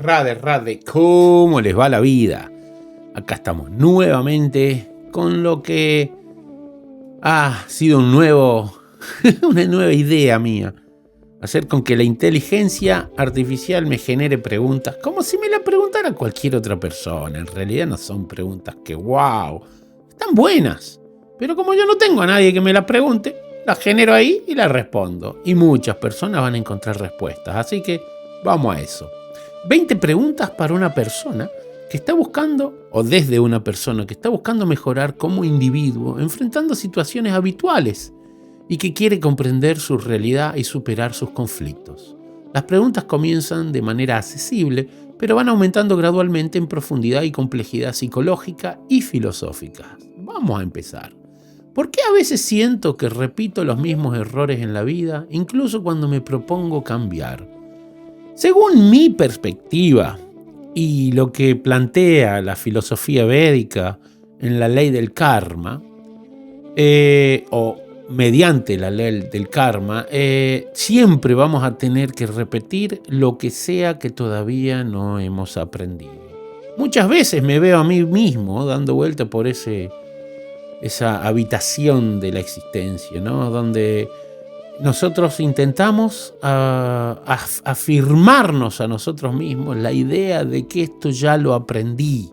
Rade, ¿cómo les va la vida? Acá estamos nuevamente con lo que ha sido una nueva idea mía. Hacer con que la inteligencia artificial me genere preguntas como si me la preguntara cualquier otra persona. En realidad no son preguntas que, wow, están buenas. Pero como yo no tengo a nadie que me las pregunte, las genero ahí y las respondo. Y muchas personas van a encontrar respuestas. Así que vamos a eso. 20 preguntas para una persona que está buscando, o desde una persona que está buscando mejorar como individuo, enfrentando situaciones habituales y que quiere comprender su realidad y superar sus conflictos. Las preguntas comienzan de manera accesible, pero van aumentando gradualmente en profundidad y complejidad psicológica y filosófica. Vamos a empezar. ¿Por qué a veces siento que repito los mismos errores en la vida, incluso cuando me propongo cambiar? Según mi perspectiva y lo que plantea la filosofía védica en la ley del karma, o mediante la ley del karma, siempre vamos a tener que repetir lo que sea que todavía no hemos aprendido. Muchas veces me veo a mí mismo dando vuelta por esa habitación de la existencia, ¿no? Donde nosotros intentamos afirmarnos a nosotros mismos la idea de que esto ya lo aprendí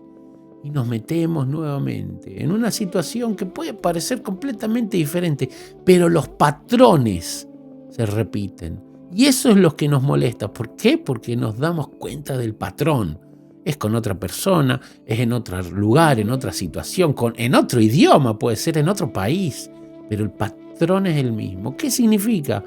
y nos metemos nuevamente en una situación que puede parecer completamente diferente, pero los patrones se repiten y eso es lo que nos molesta. ¿Por qué? Porque nos damos cuenta del patrón. Es con otra persona, es en otro lugar, en otra situación, en otro idioma, puede ser en otro país, pero el patrón es el mismo. ¿Qué significa?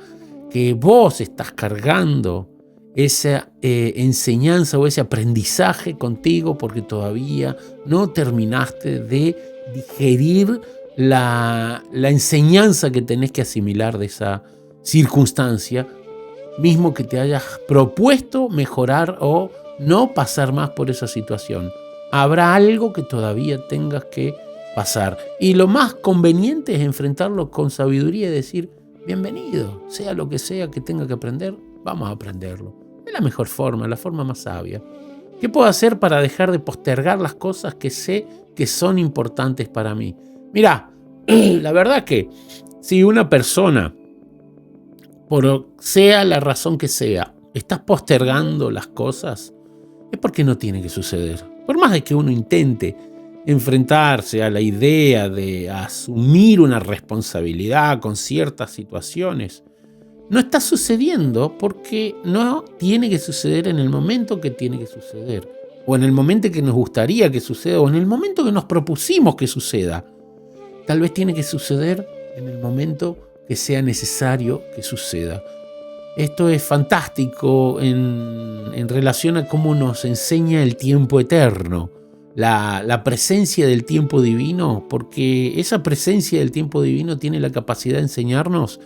Que vos estás cargando esa enseñanza o ese aprendizaje contigo porque todavía no terminaste de digerir la enseñanza que tenés que asimilar de esa circunstancia, mismo que te hayas propuesto mejorar o no pasar más por esa situación. Habrá algo que todavía tengas que pasar. Y lo más conveniente es enfrentarlo con sabiduría y decir, bienvenido, sea lo que sea que tenga que aprender, vamos a aprenderlo. Es la mejor forma, la forma más sabia. ¿Qué puedo hacer para dejar de postergar las cosas que sé que son importantes para mí? Mirá, la verdad que si una persona, por sea la razón que sea, estás postergando las cosas, es porque no tiene que suceder. Por más de que uno intente enfrentarse a la idea de asumir una responsabilidad con ciertas situaciones, no está sucediendo porque no tiene que suceder en el momento que tiene que suceder, o en el momento que nos gustaría que suceda, o en el momento que nos propusimos que suceda. Tal vez tiene que suceder en el momento que sea necesario que suceda. Esto es fantástico en relación a cómo nos enseña el tiempo eterno, la presencia del tiempo divino, porque esa presencia del tiempo divino tiene la capacidad de enseñarnos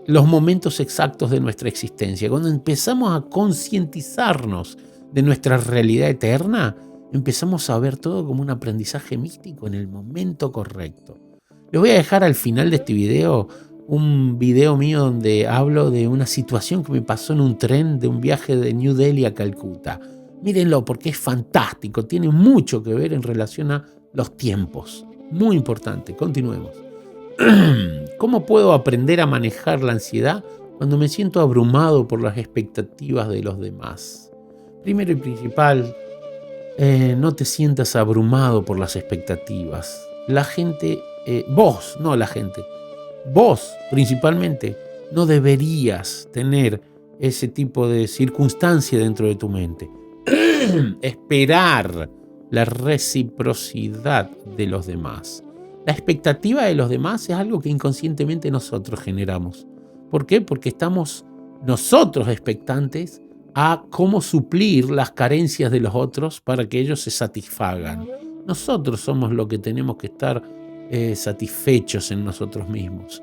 los momentos exactos de nuestra existencia. Cuando empezamos a concientizarnos de nuestra realidad eterna, empezamos a ver todo como un aprendizaje místico en el momento correcto. Les voy a dejar al final de este video un video mío donde hablo de una situación que me pasó en un tren de un viaje de New Delhi a Calcuta. Mírenlo porque es fantástico, tiene mucho que ver en relación a los tiempos. Muy importante, continuemos. ¿Cómo puedo aprender a manejar la ansiedad cuando me siento abrumado por las expectativas de los demás? Primero y principal, no te sientas abrumado por las expectativas. La gente, vos, no la gente, vos principalmente no deberías tener ese tipo de circunstancia dentro de tu mente. Esperar la reciprocidad de los demás. La expectativa de los demás es algo que inconscientemente nosotros generamos. ¿Por qué? Porque estamos nosotros expectantes a cómo suplir las carencias de los otros para que ellos se satisfagan. Nosotros somos los que tenemos que estar satisfechos en nosotros mismos.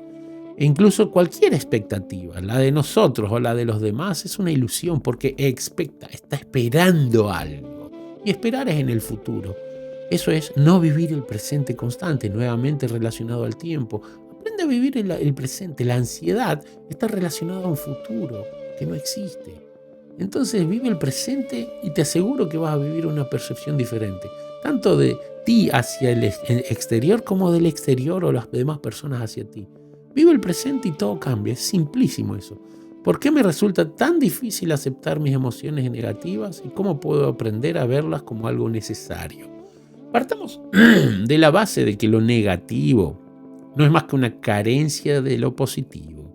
E incluso cualquier expectativa, la de nosotros o la de los demás, es una ilusión porque está esperando algo. Y esperar es en el futuro. Eso es no vivir el presente constante, nuevamente relacionado al tiempo. Aprende a vivir el presente. La ansiedad está relacionada a un futuro que no existe. Entonces vive el presente y te aseguro que vas a vivir una percepción diferente, tanto de ti hacia el exterior como del exterior o las demás personas hacia ti. Vive el presente y todo cambia, es simplísimo eso. ¿Por qué me resulta tan difícil aceptar mis emociones negativas y cómo puedo aprender a verlas como algo necesario? Partamos de la base de que lo negativo no es más que una carencia de lo positivo.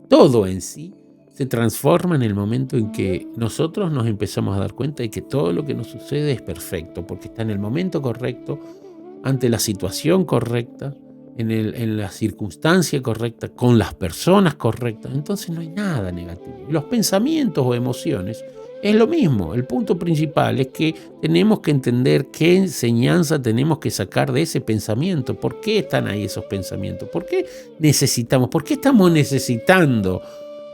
Todo en sí se transforma en el momento en que nosotros nos empezamos a dar cuenta de que todo lo que nos sucede es perfecto, porque está en el momento correcto, ante la situación correcta, en la circunstancia correcta, con las personas correctas. Entonces no hay nada negativo. Los pensamientos o emociones es lo mismo. El punto principal es que tenemos que entender qué enseñanza tenemos que sacar de ese pensamiento. ¿Por qué están ahí esos pensamientos? ¿Por qué necesitamos? ¿Por qué estamos necesitando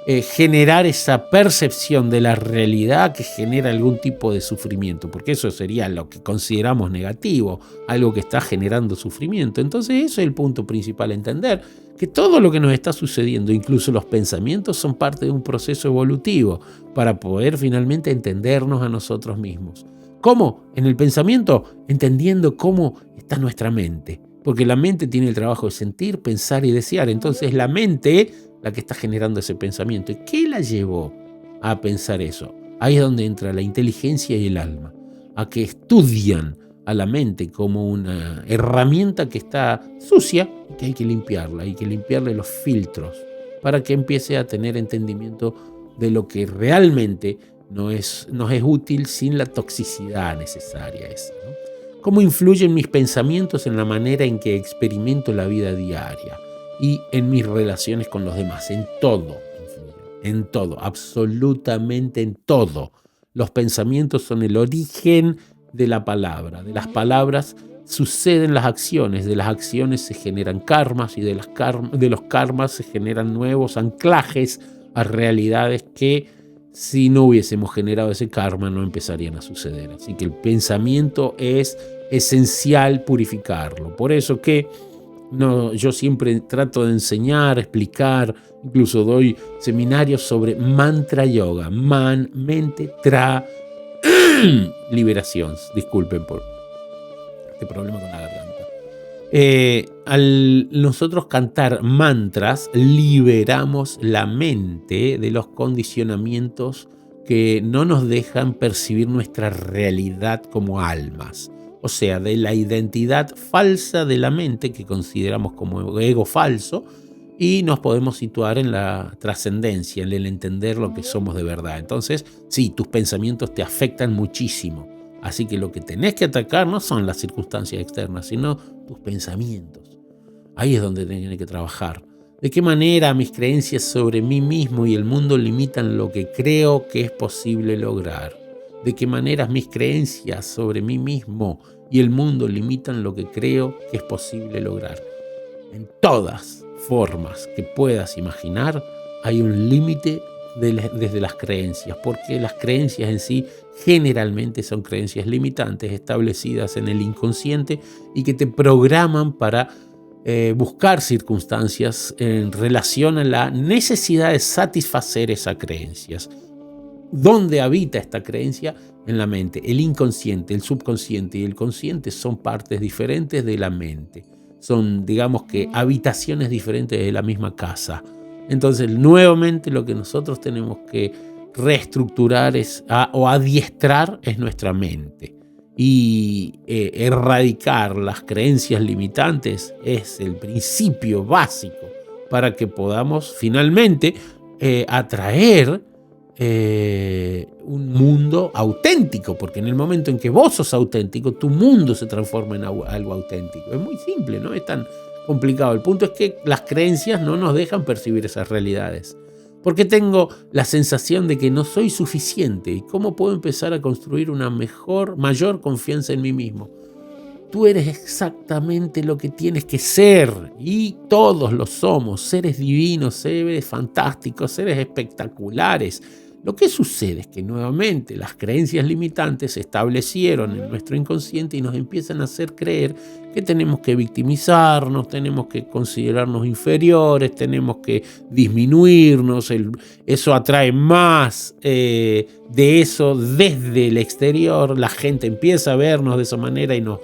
generar esa percepción de la realidad que genera algún tipo de sufrimiento? Porque eso sería lo que consideramos negativo, algo que está generando sufrimiento. Entonces eso es el punto principal, entender que todo lo que nos está sucediendo, incluso los pensamientos, son parte de un proceso evolutivo para poder finalmente entendernos a nosotros mismos. ¿Cómo? En el pensamiento, entendiendo cómo está nuestra mente, porque la mente tiene el trabajo de sentir, pensar y desear. Entonces la mente la que está generando ese pensamiento. ¿Y qué la llevó a pensar eso? Ahí es donde entra la inteligencia y el alma, a que estudian a la mente como una herramienta que está sucia y que hay que limpiarla, hay que limpiarle los filtros para que empiece a tener entendimiento de lo que realmente nos es útil sin la toxicidad necesaria esa, ¿no? ¿Cómo influyen mis pensamientos en la manera en que experimento la vida diaria y en mis relaciones con los demás? En todo influyen, en todo, absolutamente en todo. Los pensamientos son el origen de la palabra. De las palabras suceden las acciones, de las acciones se generan karmas y de los karmas se generan nuevos anclajes a realidades que, si no hubiésemos generado ese karma, no empezarían a suceder. Así que el pensamiento es esencial purificarlo. Por eso que yo siempre trato de enseñar, explicar, incluso doy seminarios sobre mantra yoga. Man, mente, tra, liberación. Disculpen por este problema con la garganta. Al nosotros cantar mantras, liberamos la mente de los condicionamientos que no nos dejan percibir nuestra realidad como almas. O sea, de la identidad falsa de la mente que consideramos como ego falso, y nos podemos situar en la trascendencia, en el entender lo que somos de verdad. Entonces, sí, tus pensamientos te afectan muchísimo. Así que lo que tenés que atacar no son las circunstancias externas, sino tus pensamientos. Ahí es donde tenés que trabajar. ¿De qué manera mis creencias sobre mí mismo y el mundo limitan lo que creo que es posible lograr? ¿De qué manera mis creencias sobre mí mismo y el mundo limitan lo que creo que es posible lograr? En todas formas que puedas imaginar, hay un límite desde las creencias, porque las creencias en sí generalmente son creencias limitantes establecidas en el inconsciente y que te programan para buscar circunstancias en relación a la necesidad de satisfacer esas creencias. ¿Dónde habita esta creencia? En la mente. El inconsciente, el subconsciente y el consciente son partes diferentes de la mente. Son, digamos que, habitaciones diferentes de la misma casa. Entonces, nuevamente, lo que nosotros tenemos que reestructurar o adiestrar es nuestra mente. Y erradicar las creencias limitantes es el principio básico para que podamos finalmente atraer un mundo auténtico, porque en el momento en que vos sos auténtico, tu mundo se transforma en algo auténtico. Es muy simple, no es tan complicado. El punto es que las creencias no nos dejan percibir esas realidades. ¿Por qué tengo la sensación de que no soy suficiente? ¿Y cómo puedo empezar a construir una mayor confianza en mí mismo? Tú eres exactamente lo que tienes que ser, y todos lo somos, seres divinos, seres fantásticos, seres espectaculares. Lo que sucede es que nuevamente las creencias limitantes se establecieron en nuestro inconsciente y nos empiezan a hacer creer que tenemos que victimizarnos, tenemos que considerarnos inferiores, tenemos que disminuirnos. Eso atrae más de eso desde el exterior. La gente empieza a vernos de esa manera y nos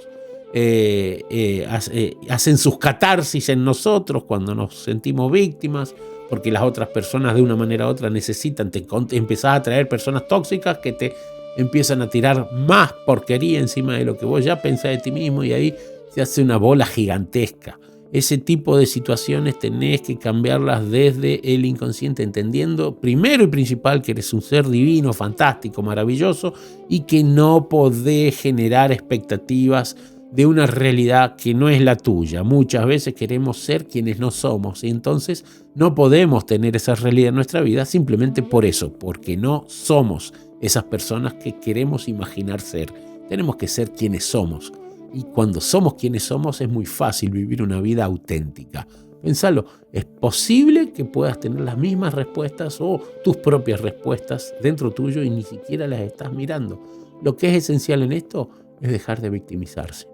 hacen sus catarsis en nosotros cuando nos sentimos víctimas, porque las otras personas de una manera u otra necesitan, te empezás a traer personas tóxicas que te empiezan a tirar más porquería encima de lo que vos ya pensás de ti mismo, y ahí se hace una bola gigantesca. Ese tipo de situaciones tenés que cambiarlas desde el inconsciente, entendiendo primero y principal que eres un ser divino, fantástico, maravilloso, y que no podés generar expectativas de una realidad que no es la tuya. Muchas veces queremos ser quienes no somos y entonces no podemos tener esa realidad en nuestra vida simplemente por eso, porque no somos esas personas que queremos imaginar ser. Tenemos que ser quienes somos, y cuando somos quienes somos es muy fácil vivir una vida auténtica. Pensalo, es posible que puedas tener las mismas respuestas o tus propias respuestas dentro tuyo y ni siquiera las estás mirando. Lo que es esencial en esto es dejar de victimizarse.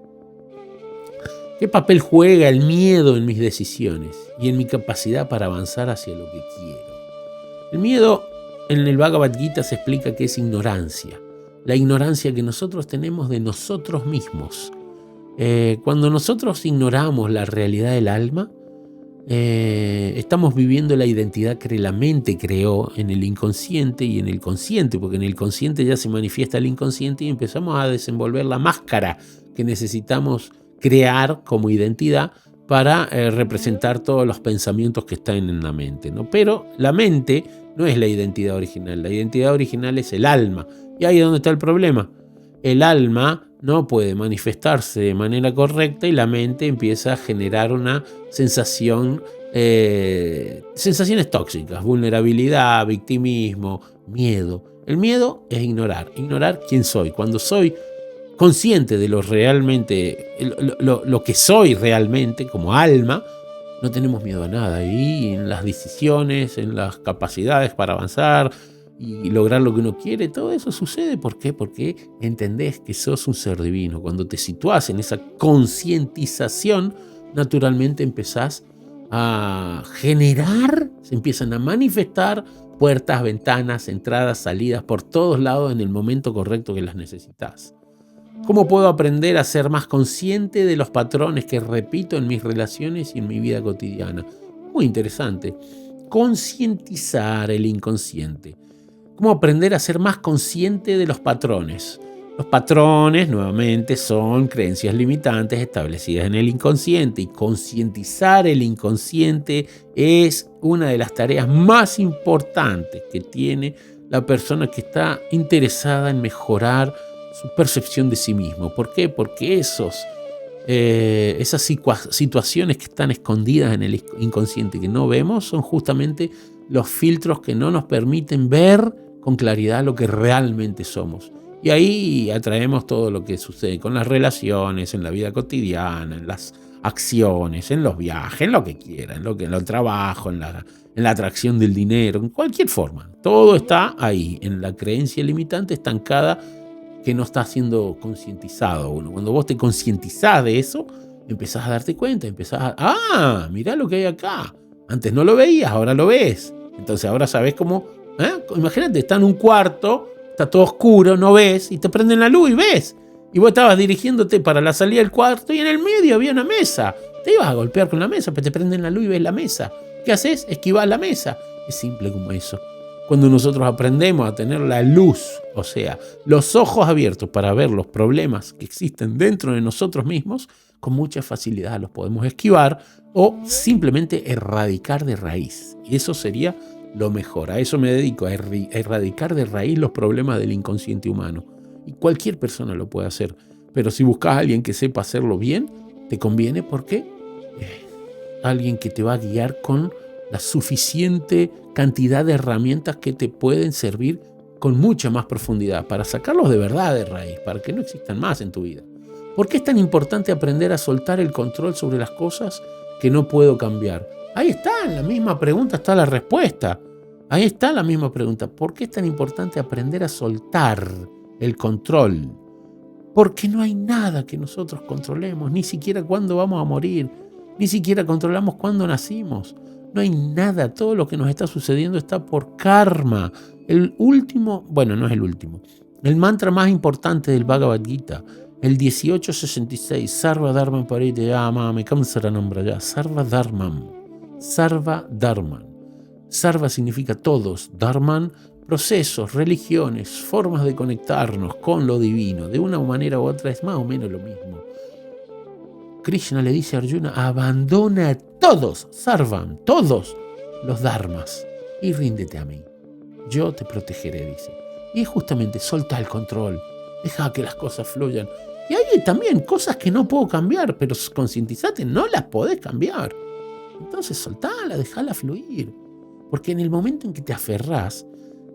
¿Qué papel juega el miedo en mis decisiones y en mi capacidad para avanzar hacia lo que quiero? El miedo en el Bhagavad Gita se explica que es ignorancia. La ignorancia que nosotros tenemos de nosotros mismos. Cuando nosotros ignoramos la realidad del alma, estamos viviendo la identidad que la mente creó en el inconsciente y en el consciente, porque en el consciente ya se manifiesta el inconsciente y empezamos a desenvolver la máscara que necesitamos crear como identidad para representar todos los pensamientos que están en la mente, ¿no? Pero la mente no es la identidad original. La identidad original es el alma. Y ahí es donde está el problema. El alma no puede manifestarse de manera correcta y la mente empieza a generar una sensaciones tóxicas, vulnerabilidad, victimismo, miedo. El miedo es ignorar quién soy. Cuando soy consciente de lo que soy realmente como alma, no tenemos miedo a nada. Y en las decisiones, en las capacidades para avanzar y lograr lo que uno quiere, todo eso sucede. ¿Por qué? Porque entendés que sos un ser divino. Cuando te situás en esa concientización, naturalmente empezás a generar, se empiezan a manifestar puertas, ventanas, entradas, salidas por todos lados en el momento correcto que las necesitas. ¿Cómo puedo aprender a ser más consciente de los patrones que repito en mis relaciones y en mi vida cotidiana? Muy interesante. Concientizar el inconsciente. ¿Cómo aprender a ser más consciente de los patrones? Los patrones, nuevamente, son creencias limitantes establecidas en el inconsciente, y concientizar el inconsciente es una de las tareas más importantes que tiene la persona que está interesada en mejorar su percepción de sí mismo. ¿Por qué? Porque esas situaciones que están escondidas en el inconsciente que no vemos son justamente los filtros que no nos permiten ver con claridad lo que realmente somos. Y ahí atraemos todo lo que sucede con las relaciones, en la vida cotidiana, en las acciones, en los viajes, en lo que quieran, en el trabajo, en la atracción del dinero, en cualquier forma. Todo está ahí, en la creencia limitante estancada que no está siendo concientizado uno. Cuando vos te concientizás de eso, empezás a darte cuenta, mirá lo que hay acá. Antes no lo veías, ahora lo ves. Entonces ahora sabés cómo. Imagínate, está en un cuarto, está todo oscuro, no ves, y te prenden la luz y ves. Y vos estabas dirigiéndote para la salida del cuarto y en el medio había una mesa. Te ibas a golpear con la mesa, pero te prenden la luz y ves la mesa. ¿Qué haces? Esquivás la mesa. Es simple como eso. Cuando nosotros aprendemos a tener la luz, o sea, los ojos abiertos para ver los problemas que existen dentro de nosotros mismos, con mucha facilidad los podemos esquivar o simplemente erradicar de raíz. Y eso sería lo mejor. A eso me dedico, a erradicar de raíz los problemas del inconsciente humano. Y cualquier persona lo puede hacer. Pero si buscas a alguien que sepa hacerlo bien, te conviene porque alguien que te va a guiar con la suficiente cantidad de herramientas que te pueden servir con mucha más profundidad para sacarlos de verdad de raíz, para que no existan más en tu vida. ¿Por qué es tan importante aprender a soltar el control sobre las cosas que no puedo cambiar? Ahí está, en la misma pregunta está la respuesta. Ahí está la misma pregunta. ¿Por qué es tan importante aprender a soltar el control? Porque no hay nada que nosotros controlemos, ni siquiera cuándo vamos a morir, ni siquiera controlamos cuándo nacimos. No hay nada, todo lo que nos está sucediendo está por karma. El último, bueno, no es el último, el mantra más importante del Bhagavad Gita, el 1866, Sarva Dharman Paritayama, me cansa la nombra ya, Sarva Dharman. Sarva significa todos, Dharman, procesos, religiones, formas de conectarnos con lo divino, de una manera u otra es más o menos lo mismo. Krishna le dice a Arjuna, abandona todos, Sarvam, todos los dharmas y ríndete a mí. Yo te protegeré, dice. Y es justamente solta el control, deja que las cosas fluyan. Y hay también cosas que no puedo cambiar, pero concientizate, no las podés cambiar. Entonces soltala, dejala fluir. Porque en el momento en que te aferrás,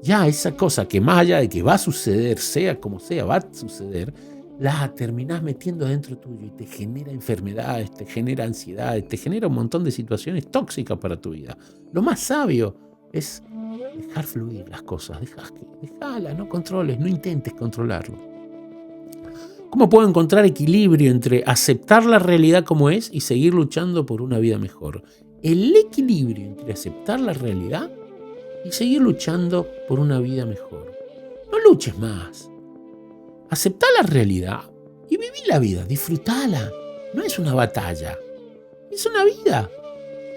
ya esa cosa que más allá de que va a suceder, sea como sea, va a suceder, la terminás metiendo dentro tuyo y te genera enfermedades, te genera ansiedades, te genera un montón de situaciones tóxicas para tu vida. Lo más sabio es dejar fluir las cosas, dejala, no controles, no intentes controlarlo. ¿Cómo puedo encontrar equilibrio entre aceptar la realidad como es y seguir luchando por una vida mejor? El equilibrio entre aceptar la realidad y seguir luchando por una vida mejor. No luches más. Aceptá la realidad y viví la vida, disfrutala. No es una batalla, es una vida.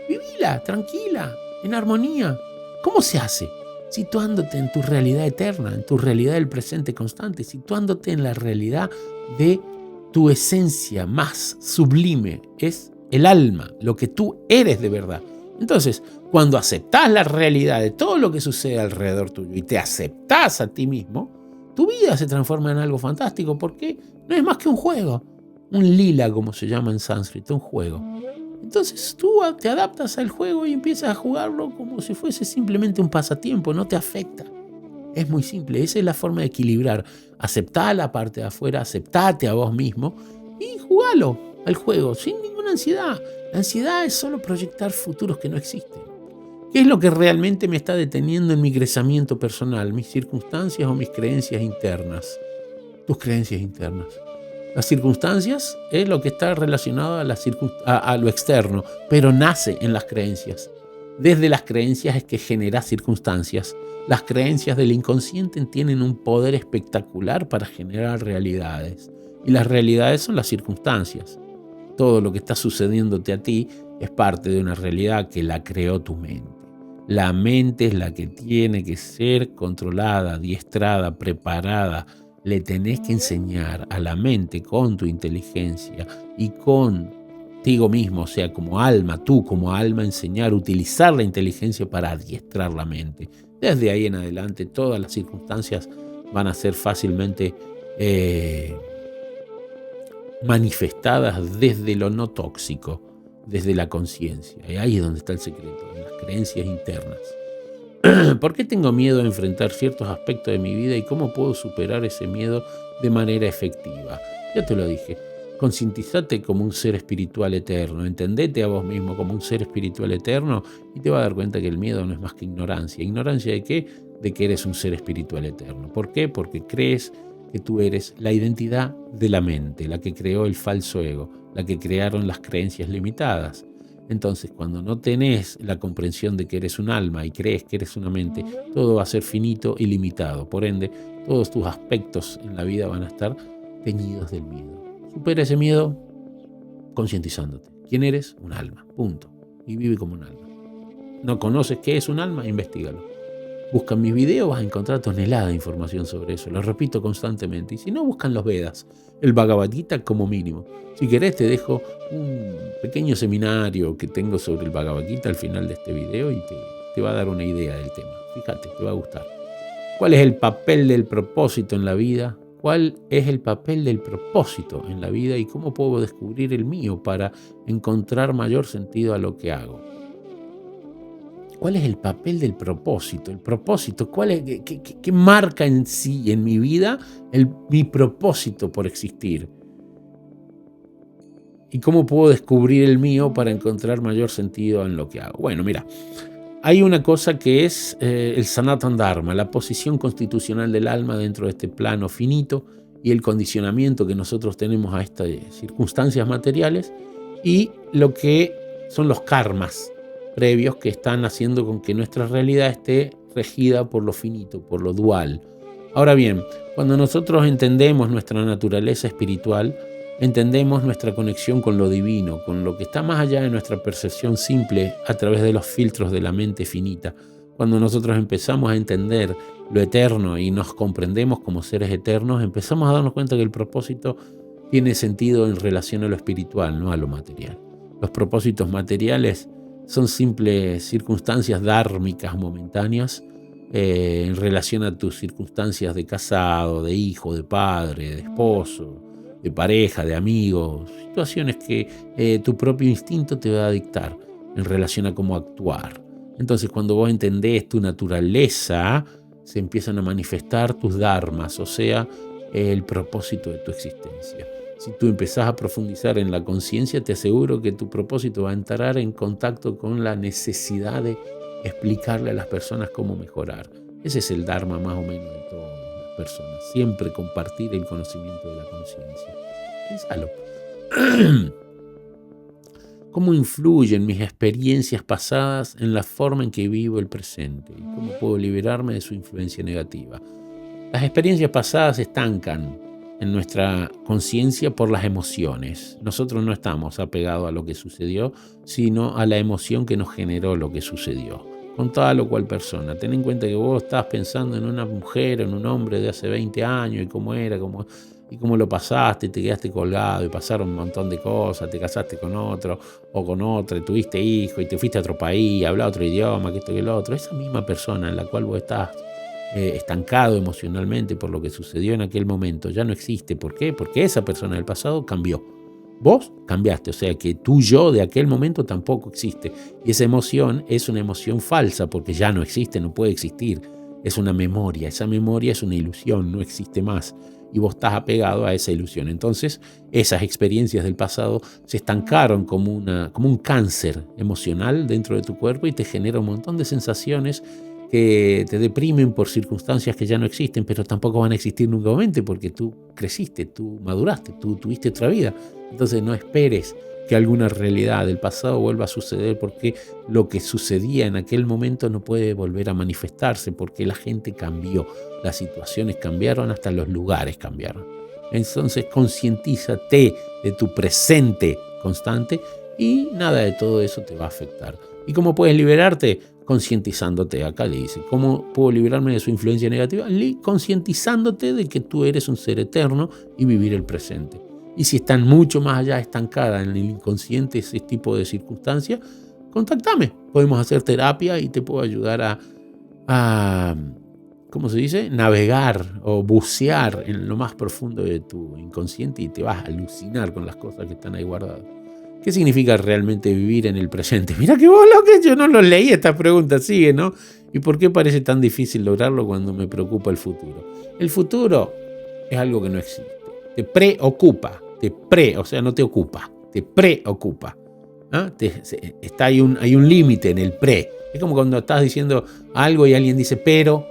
Vivila, tranquila, en armonía. ¿Cómo se hace? Situándote en tu realidad eterna, en tu realidad del presente constante, situándote en la realidad de tu esencia más sublime, es el alma, lo que tú eres de verdad. Entonces, cuando aceptás la realidad de todo lo que sucede alrededor tuyo y te aceptás a ti mismo, tu vida se transforma en algo fantástico porque no es más que un juego, un lila como se llama en sánscrito, un juego. Entonces tú te adaptas al juego y empiezas a jugarlo como si fuese simplemente un pasatiempo, no te afecta. Es muy simple, esa es la forma de equilibrar. Aceptá la parte de afuera, aceptate a vos mismo y jugalo al juego sin ninguna ansiedad. La ansiedad es solo proyectar futuros que no existen. ¿Qué es lo que realmente me está deteniendo en mi crecimiento personal? ¿Mis circunstancias o mis creencias internas? Tus creencias internas. Las circunstancias es lo que está relacionado a lo externo, pero nace en las creencias. Desde las creencias es que genera circunstancias. Las creencias del inconsciente tienen un poder espectacular para generar realidades. Y las realidades son las circunstancias. Todo lo que está sucediéndote a ti es parte de una realidad que la creó tu mente. La mente es la que tiene que ser controlada, adiestrada, preparada. Le tenés que enseñar a la mente con tu inteligencia y contigo mismo, o sea, como alma, tú como alma, enseñar a utilizar la inteligencia para adiestrar la mente. Desde ahí en adelante todas las circunstancias van a ser fácilmente manifestadas desde lo no tóxico, desde la conciencia. Y ahí es donde está el secreto, en las creencias internas. ¿Por qué tengo miedo a enfrentar ciertos aspectos de mi vida y cómo puedo superar ese miedo de manera efectiva? Ya te lo dije, concientizate como un ser espiritual eterno, entendete a vos mismo como un ser espiritual eterno y te vas a dar cuenta que el miedo no es más que ignorancia. ¿Ignorancia de qué? De que eres un ser espiritual eterno. ¿Por qué? Porque crees que tú eres la identidad de la mente, la que creó el falso ego, la que crearon las creencias limitadas. Entonces, cuando no tenés la comprensión de que eres un alma y crees que eres una mente, todo va a ser finito y limitado. Por ende, todos tus aspectos en la vida van a estar teñidos del miedo. Supera ese miedo concientizándote. ¿Quién eres? Un alma. Punto. Y vive como un alma. ¿No conoces qué es un alma? Investígalo. Busca mis videos, vas a encontrar toneladas de información sobre eso. Lo repito constantemente. Y si no, buscan los Vedas, el Bhagavad Gita como mínimo. Si querés, te dejo un pequeño seminario que tengo sobre el Bhagavad Gita al final de este video y te va a dar una idea del tema. Fíjate, te va a gustar. ¿Cuál es el papel del propósito en la vida? ¿Cuál es el papel del propósito en la vida y cómo puedo descubrir el mío para encontrar mayor sentido a lo que hago? ¿Cuál es el papel del propósito? El propósito, ¿qué marca en sí, en mi vida, mi propósito por existir? ¿Y cómo puedo descubrir el mío para encontrar mayor sentido en lo que hago? Bueno, mira, Hay una cosa que es el Sanatan Dharma, la posición constitucional del alma dentro de este plano finito y el condicionamiento que nosotros tenemos a estas circunstancias materiales y lo que son los karmas previos que están haciendo con que nuestra realidad esté regida por lo finito, por lo dual. Ahora bien, cuando nosotros entendemos nuestra naturaleza espiritual, entendemos nuestra conexión con lo divino, con lo que está más allá de nuestra percepción simple a través de los filtros de la mente finita. Cuando nosotros empezamos a entender lo eterno y nos comprendemos como seres eternos, empezamos a darnos cuenta que el propósito tiene sentido en relación a lo espiritual, no a lo material. Los propósitos materiales son simples circunstancias dármicas momentáneas en relación a tus circunstancias de casado, de hijo, de padre, de esposo, de pareja, de amigos, situaciones que tu propio instinto te va a dictar en relación a cómo actuar. Entonces, cuando vos entendés tu naturaleza, se empiezan a manifestar tus dharmas, o sea, el propósito de tu existencia. Si tú empezás a profundizar en la conciencia, te aseguro que tu propósito va a entrar en contacto con la necesidad de explicarle a las personas cómo mejorar. Ese es el dharma más o menos de todas las personas. Siempre compartir el conocimiento de la conciencia. Piénsalo. ¿Cómo influyen mis experiencias pasadas en la forma en que vivo el presente? ¿Y cómo puedo liberarme de su influencia negativa? Las experiencias pasadas estancan en nuestra conciencia por las emociones. Nosotros no estamos apegados a lo que sucedió, sino a la emoción que nos generó lo que sucedió. Con tal o cual persona. Ten en cuenta que vos estás pensando en una mujer, en un hombre de hace 20 años y cómo era, y cómo lo pasaste, te quedaste colgado y pasaron un montón de cosas, te casaste con otro o con otra, y tuviste hijos y te fuiste a otro país, hablaba otro idioma, que esto y lo otro. Esa misma persona en la cual vos estás estancado emocionalmente por lo que sucedió en aquel momento ya no existe. ¿Por qué? Porque esa persona del pasado cambió. Vos cambiaste, o sea que tu yo de aquel momento tampoco existe. Y esa emoción es una emoción falsa porque ya no existe, no puede existir. Es una memoria, esa memoria es una ilusión, no existe más. Y vos estás apegado a esa ilusión. Entonces, esas experiencias del pasado se estancaron como un cáncer emocional dentro de tu cuerpo y te genera un montón de sensaciones que te deprimen por circunstancias que ya no existen, pero tampoco van a existir nuevamente porque tú creciste, tú maduraste, tú tuviste otra vida. Entonces no esperes que alguna realidad del pasado vuelva a suceder porque lo que sucedía en aquel momento no puede volver a manifestarse porque la gente cambió, las situaciones cambiaron, hasta los lugares cambiaron. Entonces concientízate de tu presente constante y nada de todo eso te va a afectar. ¿Y cómo puedes liberarte? Concientizándote. Acá le dice, ¿cómo puedo librarme de su influencia negativa? Concientizándote de que tú eres un ser eterno y vivir el presente. Y si están mucho más allá, estancada en el inconsciente ese tipo de circunstancias, contáctame. Podemos hacer terapia y te puedo ayudar a ¿cómo se dice? Navegar o bucear en lo más profundo de tu inconsciente y te vas a alucinar con las cosas que están ahí guardadas. ¿Qué significa realmente vivir en el presente? Mira qué bolo que yo no lo leí, esta pregunta sigue, ¿no? ¿Y por qué parece tan difícil lograrlo cuando me preocupa el futuro? El futuro es algo que no existe. Te preocupa, o sea, no te ocupa, te preocupa. ¿Ah? Hay un límite en el pre. Es como cuando estás diciendo algo y alguien dice pero.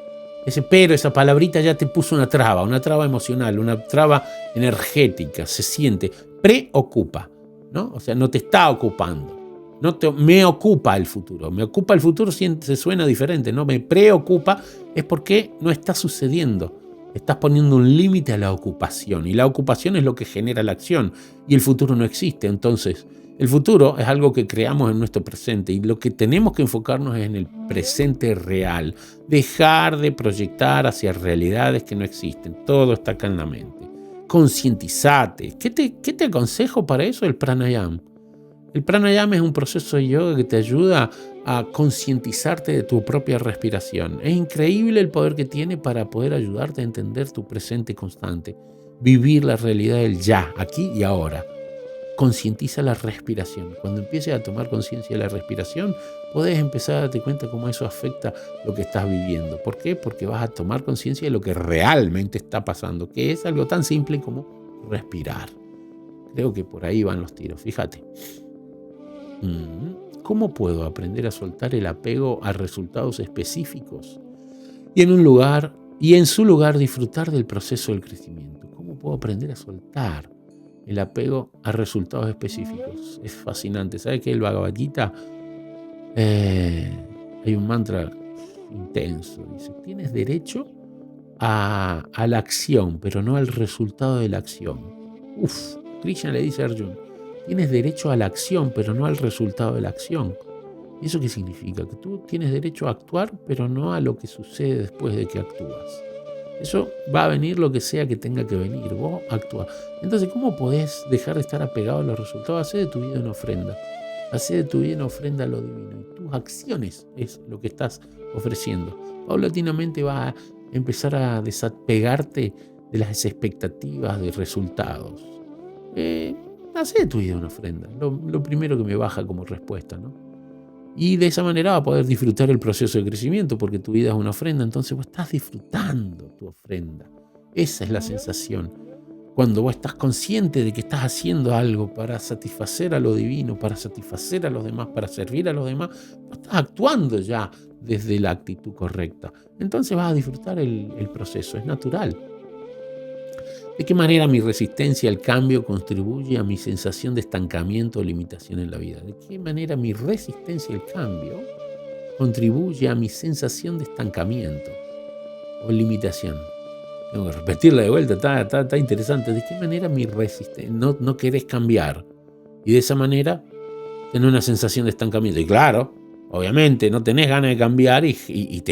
Ese pero, esa palabrita ya te puso una traba emocional, una traba energética, se siente. Preocupa. ¿No? O sea, no te está ocupando. Me ocupa el futuro. Me ocupa el futuro se suena diferente, ¿no? Me preocupa es porque no está sucediendo. Estás poniendo un límite a la ocupación. Y la ocupación es lo que genera la acción. Y el futuro no existe. Entonces, el futuro es algo que creamos en nuestro presente. Y lo que tenemos que enfocarnos es en el presente real. Dejar de proyectar hacia realidades que no existen. Todo está acá en la mente. Concientizate. ¿Qué te aconsejo para eso? El pranayama. El pranayama es un proceso de yoga que te ayuda a concientizarte de tu propia respiración. Es increíble el poder que tiene para poder ayudarte a entender tu presente constante, vivir la realidad del ya, aquí y ahora. Concientiza la respiración. Cuando empieces a tomar conciencia de la respiración, podés empezar a darte cuenta cómo eso afecta lo que estás viviendo. ¿Por qué? Porque vas a tomar conciencia de lo que realmente está pasando, que es algo tan simple como respirar. Creo que por ahí van los tiros, fíjate. ¿cómo puedo aprender a soltar el apego a resultados específicos? Y en su lugar disfrutar del proceso del crecimiento. ¿Cómo puedo aprender a soltar el apego a resultados específicos? Es fascinante. ¿Sabe qué? El Bhagavad Gita, hay un mantra intenso. Dice, tienes derecho a la acción, pero no al resultado de la acción. Krishna le dice a Arjuna, tienes derecho a la acción, pero no al resultado de la acción. ¿Y eso qué significa? Que tú tienes derecho a actuar, pero no a lo que sucede después de que actúas. Eso va a venir lo que sea que tenga que venir, vos actúas. Entonces, ¿cómo podés dejar de estar apegado a los resultados? Hacé de tu vida una ofrenda. Hacé de tu vida una ofrenda a lo divino. Y tus acciones es lo que estás ofreciendo. Paulatinamente vas a empezar a desapegarte de las expectativas de resultados. Hacé de tu vida una ofrenda. Lo primero que me baja como respuesta, ¿no? Y de esa manera vas a poder disfrutar el proceso de crecimiento, porque tu vida es una ofrenda, entonces vos estás disfrutando tu ofrenda. Esa es la sensación. Cuando vos estás consciente de que estás haciendo algo para satisfacer a lo divino, para satisfacer a los demás, para servir a los demás, vos estás actuando ya desde la actitud correcta. Entonces vas a disfrutar el proceso, es natural. ¿De qué manera mi resistencia al cambio contribuye a mi sensación de estancamiento o limitación en la vida? ¿De qué manera mi resistencia al cambio contribuye a mi sensación de estancamiento o limitación? Tengo que repetirla de vuelta, está interesante. ¿De qué manera mi resistencia? No querés cambiar y de esa manera tenés una sensación de estancamiento. Y claro, obviamente no tenés ganas de cambiar y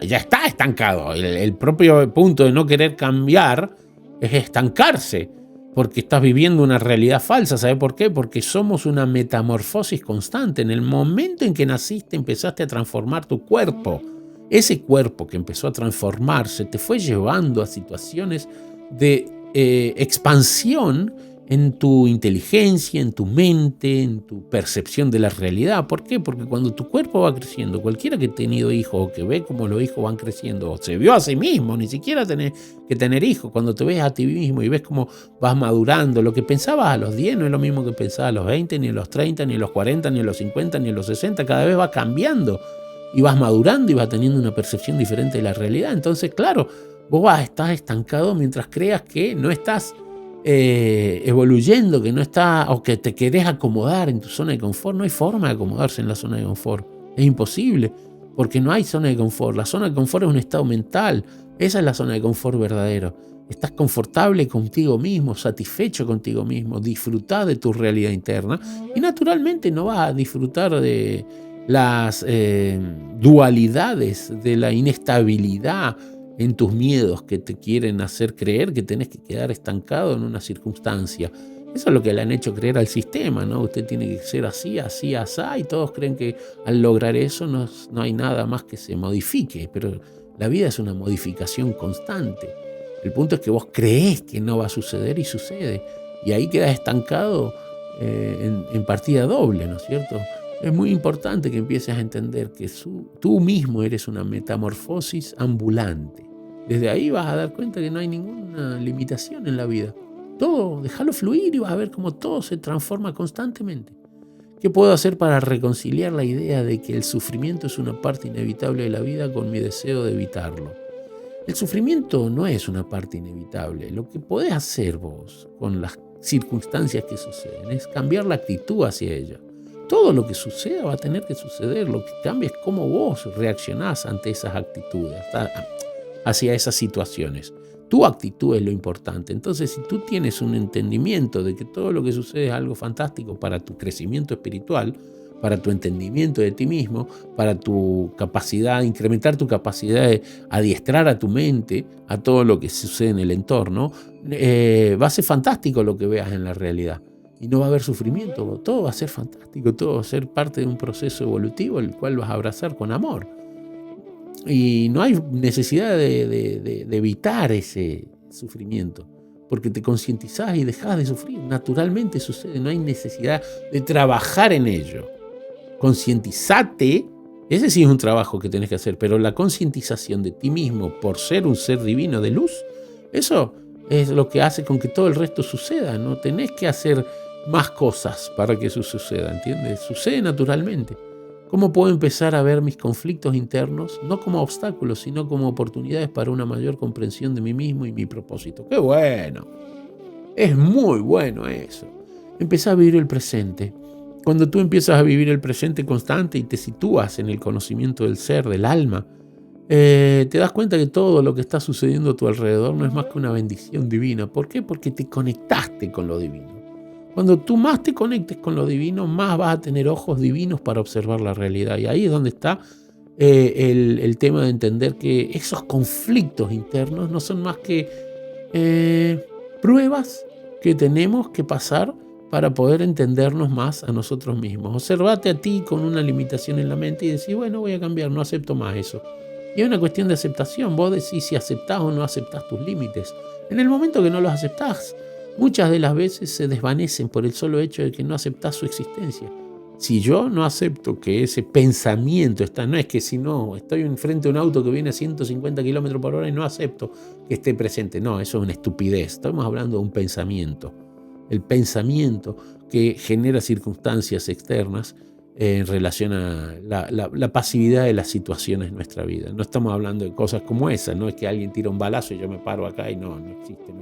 ya está estancado. El propio punto de no querer cambiar es estancarse, porque estás viviendo una realidad falsa. ¿Sabe por qué? Porque somos una metamorfosis constante. En el momento en que naciste empezaste a transformar tu cuerpo. Ese cuerpo que empezó a transformarse te fue llevando a situaciones de expansión en tu inteligencia, en tu mente, en tu percepción de la realidad. ¿Por qué? Porque cuando tu cuerpo va creciendo, cualquiera que ha tenido hijos o que ve cómo los hijos van creciendo, o se vio a sí mismo, ni siquiera tenés que tener hijos, cuando te ves a ti mismo y ves cómo vas madurando, lo que pensabas a los 10 no es lo mismo que pensabas a los 20, ni a los 30, ni a los 40, ni a los 50, ni a los 60, cada vez va cambiando y vas madurando y vas teniendo una percepción diferente de la realidad. Entonces, claro, vos estás estancado mientras creas que no estás evoluyendo, que no está, o que te querés acomodar en tu zona de confort. No hay forma de acomodarse en la zona de confort, es imposible, porque no hay zona de confort. La zona de confort es un estado mental. Esa es la zona de confort verdadero. Estás confortable contigo mismo, satisfecho contigo mismo, disfrutás de tu realidad interna y naturalmente no vas a disfrutar de las dualidades, de la inestabilidad en tus miedos que te quieren hacer creer que tenés que quedar estancado en una circunstancia. Eso es lo que le han hecho creer al sistema, ¿no? Usted tiene que ser así, así, asá, y todos creen que al lograr eso no hay nada más que se modifique, pero la vida es una modificación constante. El punto es que vos creés que no va a suceder y sucede, y ahí quedas estancado en partida doble, ¿no es cierto? Es muy importante que empieces a entender que tú mismo eres una metamorfosis ambulante. Desde ahí vas a dar cuenta que no hay ninguna limitación en la vida. Todo, déjalo fluir y vas a ver cómo todo se transforma constantemente. ¿Qué puedo hacer para reconciliar la idea de que el sufrimiento es una parte inevitable de la vida con mi deseo de evitarlo? El sufrimiento no es una parte inevitable. Lo que podés hacer vos con las circunstancias que suceden es cambiar la actitud hacia ella. Todo lo que suceda va a tener que suceder. Lo que cambia es cómo vos reaccionás ante esas actitudes, hacia esas situaciones. Tu actitud es lo importante. Entonces, si tú tienes un entendimiento de que todo lo que sucede es algo fantástico para tu crecimiento espiritual, para tu entendimiento de ti mismo, para tu capacidad, incrementar tu capacidad de adiestrar a tu mente a todo lo que sucede en el entorno, va a ser fantástico lo que veas en la realidad. Y no va a haber sufrimiento, todo va a ser fantástico, todo va a ser parte de un proceso evolutivo el cual vas a abrazar con amor. Y no hay necesidad de evitar ese sufrimiento, porque te concientizás y dejás de sufrir, naturalmente sucede, no hay necesidad de trabajar en ello. Concientizate, ese sí es un trabajo que tenés que hacer, pero la concientización de ti mismo por ser un ser divino de luz, eso es lo que hace con que todo el resto suceda. No tenés que hacer más cosas para que eso suceda, ¿entiendes? Sucede naturalmente. ¿Cómo puedo empezar a ver mis conflictos internos, no como obstáculos, sino como oportunidades para una mayor comprensión de mí mismo y mi propósito? ¡Qué bueno! Es muy bueno eso. Empezá a vivir el presente. Cuando tú empiezas a vivir el presente constante y te sitúas en el conocimiento del ser, del alma, te das cuenta que todo lo que está sucediendo a tu alrededor no es más que una bendición divina. ¿Por qué? Porque te conectaste con lo divino. Cuando tú más te conectes con lo divino, más vas a tener ojos divinos para observar la realidad. Y ahí es donde está el tema de entender que esos conflictos internos no son más que pruebas que tenemos que pasar para poder entendernos más a nosotros mismos. Observate a ti con una limitación en la mente y decís, bueno, voy a cambiar, no acepto más eso. Y es una cuestión de aceptación. Vos decís si aceptás o no aceptás tus límites. En el momento que no los aceptás, muchas de las veces se desvanecen por el solo hecho de que no aceptás su existencia. Si yo no acepto que ese pensamiento está, no es que si no, estoy enfrente de un auto que viene a 150 kilómetros por hora y no acepto que esté presente. No, eso es una estupidez. Estamos hablando de un pensamiento. El pensamiento que genera circunstancias externas en relación a la pasividad de las situaciones en nuestra vida. No estamos hablando de cosas como esa, no es que alguien tira un balazo y yo me paro acá y no existe.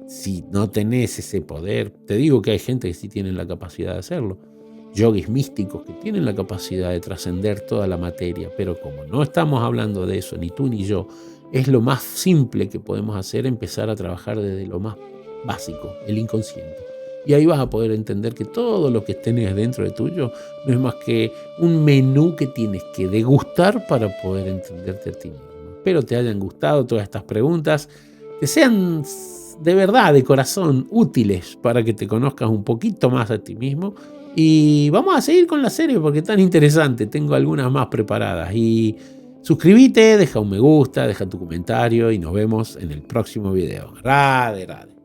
Si no tenés ese poder, te digo que hay gente que sí tiene la capacidad de hacerlo, yogis místicos que tienen la capacidad de trascender toda la materia, pero como no estamos hablando de eso, ni tú ni yo, es lo más simple que podemos hacer, empezar a trabajar desde lo más básico, el inconsciente. Y ahí vas a poder entender que todo lo que tenés dentro de tuyo no es más que un menú que tienes que degustar para poder entenderte a ti mismo. Espero te hayan gustado todas estas preguntas, que sean de verdad, de corazón, útiles para que te conozcas un poquito más a ti mismo. Y vamos a seguir con la serie porque es tan interesante. Tengo algunas más preparadas. Y suscríbete, deja un me gusta, deja tu comentario y nos vemos en el próximo video. Radhe, radhe.